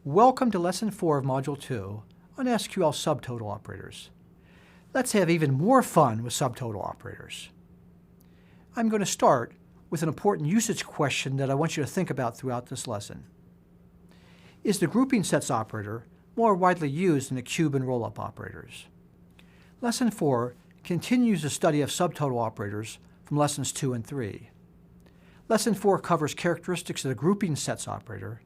Welcome to Lesson 4 of Module 2 on SQL subtotal operators. Let's have even more fun with subtotal operators. I'm going to start with an important usage question that I want you to think about throughout this lesson. Is the grouping sets operator more widely used than the cube and rollup operators? Lesson 4 continues the study of subtotal operators from Lessons 2 and 3. Lesson 4 covers characteristics of the grouping sets operator,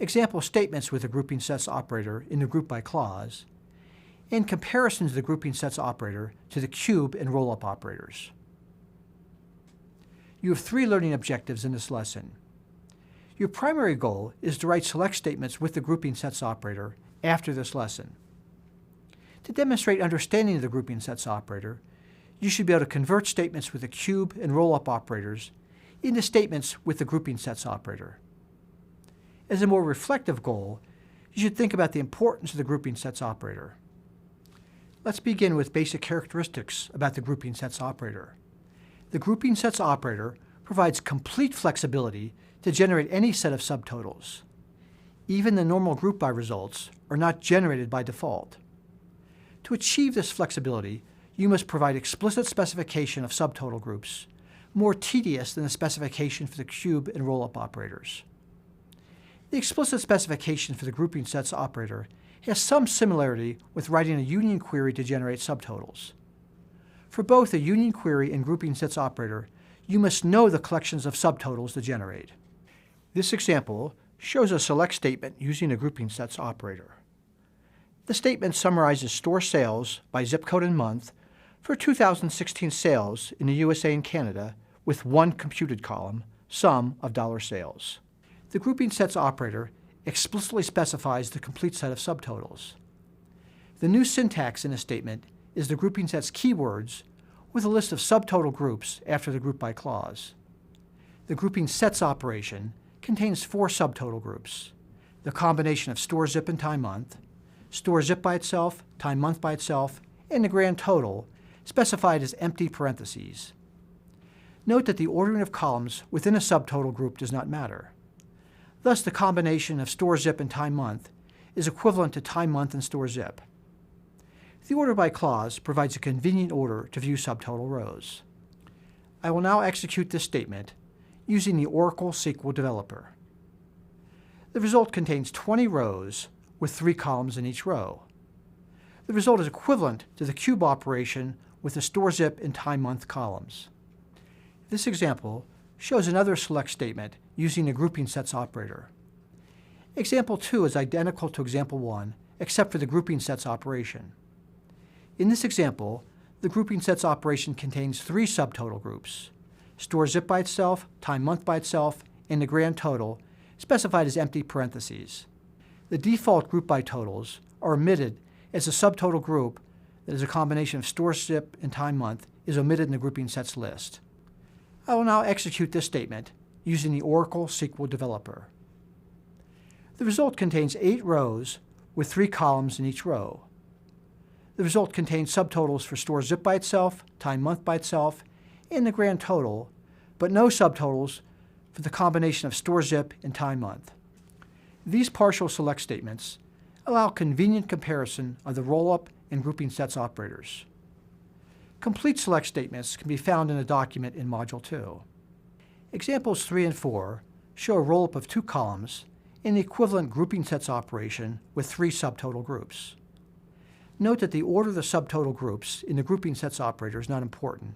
example statements with the grouping sets operator in the group by clause, and comparisons of the grouping sets operator to the cube and rollup operators. You have 3 learning objectives in this lesson. Your primary goal is to write select statements with the grouping sets operator after this lesson. To demonstrate understanding of the grouping sets operator, you should be able to convert statements with the cube and rollup operators into statements with the grouping sets operator. As a more reflective goal, you should think about the importance of the grouping sets operator. Let's begin with basic characteristics about the grouping sets operator. The grouping sets operator provides complete flexibility to generate any set of subtotals. Even the normal group by results are not generated by default. To achieve this flexibility, you must provide explicit specification of subtotal groups, more tedious than the specification for the cube and rollup operators. The explicit specification for the grouping sets operator has some similarity with writing a union query to generate subtotals. For both a union query and grouping sets operator, you must know the collections of subtotals to generate. This example shows a select statement using a grouping sets operator. The statement summarizes store sales by zip code and month for 2016 sales in the USA and Canada with one computed column, sum of dollar sales. The grouping sets operator explicitly specifies the complete set of subtotals. The new syntax in a statement is the grouping sets keywords with a list of subtotal groups after the group by clause. The grouping sets operation contains 4 subtotal groups: the combination of store zip and time month, store zip by itself, time month by itself, and the grand total, specified as empty parentheses. Note that the ordering of columns within a subtotal group does not matter. Thus, the combination of store zip and time month is equivalent to time month and store zip. The order by clause provides a convenient order to view subtotal rows. I will now execute this statement using the Oracle SQL Developer. The result contains 20 rows with 3 columns in each row. The result is equivalent to the cube operation with the store zip and time month columns. This example shows another select statement using the grouping sets operator. Example 2 is identical to example 1, except for the grouping sets operation. In this example, the grouping sets operation contains 3 subtotal groups: store zip by itself, time month by itself, and the grand total, specified as empty parentheses. The default group by totals are omitted as a subtotal group that is a combination of store zip and time month is omitted in the grouping sets list. I will now execute this statement using the Oracle SQL Developer. The result contains 8 rows with 3 columns in each row. The result contains subtotals for store zip by itself, time month by itself, and the grand total, but no subtotals for the combination of store zip and time month. These partial select statements allow convenient comparison of the rollup and grouping sets operators. Complete select statements can be found in a document in Module 2. Examples 3 and 4 show a rollup of 2 columns and the equivalent grouping sets operation with 3 subtotal groups. Note that the order of the subtotal groups in the grouping sets operator is not important,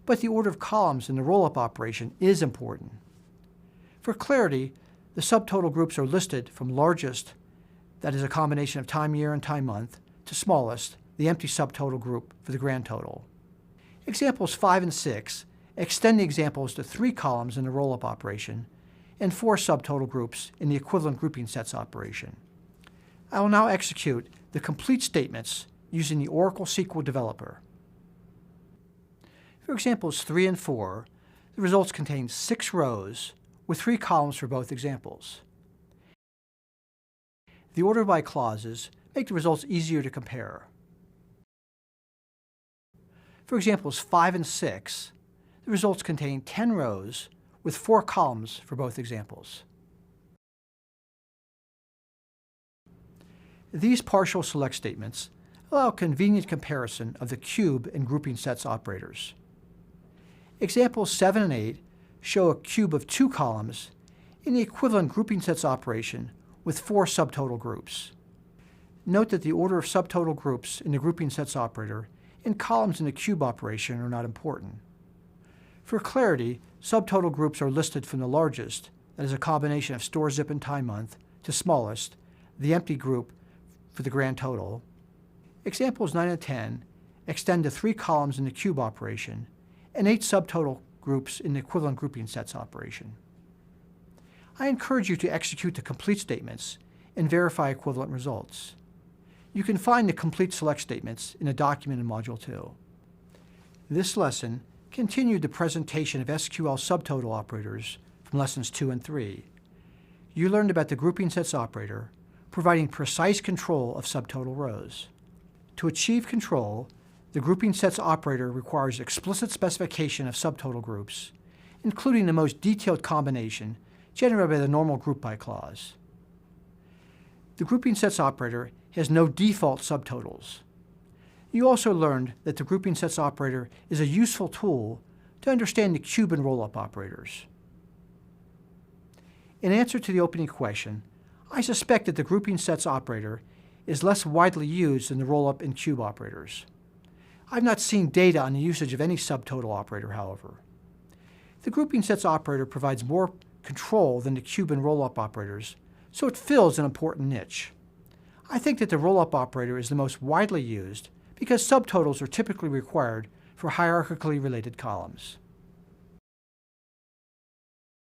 but the order of columns in the rollup operation is important. For clarity, the subtotal groups are listed from largest, that is a combination of time year and time month, to smallest, the empty subtotal group for the grand total. Examples 5 and 6 extend the examples to 3 columns in the rollup operation and 4 subtotal groups in the equivalent grouping sets operation. I will now execute the complete statements using the Oracle SQL Developer. For examples 3 and 4, the results contain 6 rows with 3 columns for both examples. The order by clauses make the results easier to compare. For examples 5 and 6, the results contain 10 rows with 4 columns for both examples. These partial select statements allow a convenient comparison of the cube and grouping sets operators. Examples 7 and 8 show a cube of 2 columns in the equivalent grouping sets operation with 4 subtotal groups. Note that the order of subtotal groups in the grouping sets operator and columns in the cube operation are not important. For clarity, subtotal groups are listed from the largest, that is a combination of store zip and time month, to smallest, the empty group, for the grand total. Examples 9 and 10 extend to 3 columns in the cube operation and 8 subtotal groups in the equivalent grouping sets operation. I encourage you to execute the complete statements and verify equivalent results. You can find the complete select statements in a document in Module 2. This lesson continued the presentation of SQL subtotal operators from Lessons 2 and 3. You learned about the grouping sets operator, providing precise control of subtotal rows. To achieve control, the grouping sets operator requires explicit specification of subtotal groups, including the most detailed combination generated by the normal group by clause. The grouping sets operator has no default subtotals. You also learned that the grouping sets operator is a useful tool to understand the cube and rollup operators. In answer to the opening question, I suspect that the grouping sets operator is less widely used than the rollup and cube operators. I've not seen data on the usage of any subtotal operator, however. The grouping sets operator provides more control than the cube and rollup operators, so it fills an important niche. I think that the rollup operator is the most widely used because subtotals are typically required for hierarchically related columns.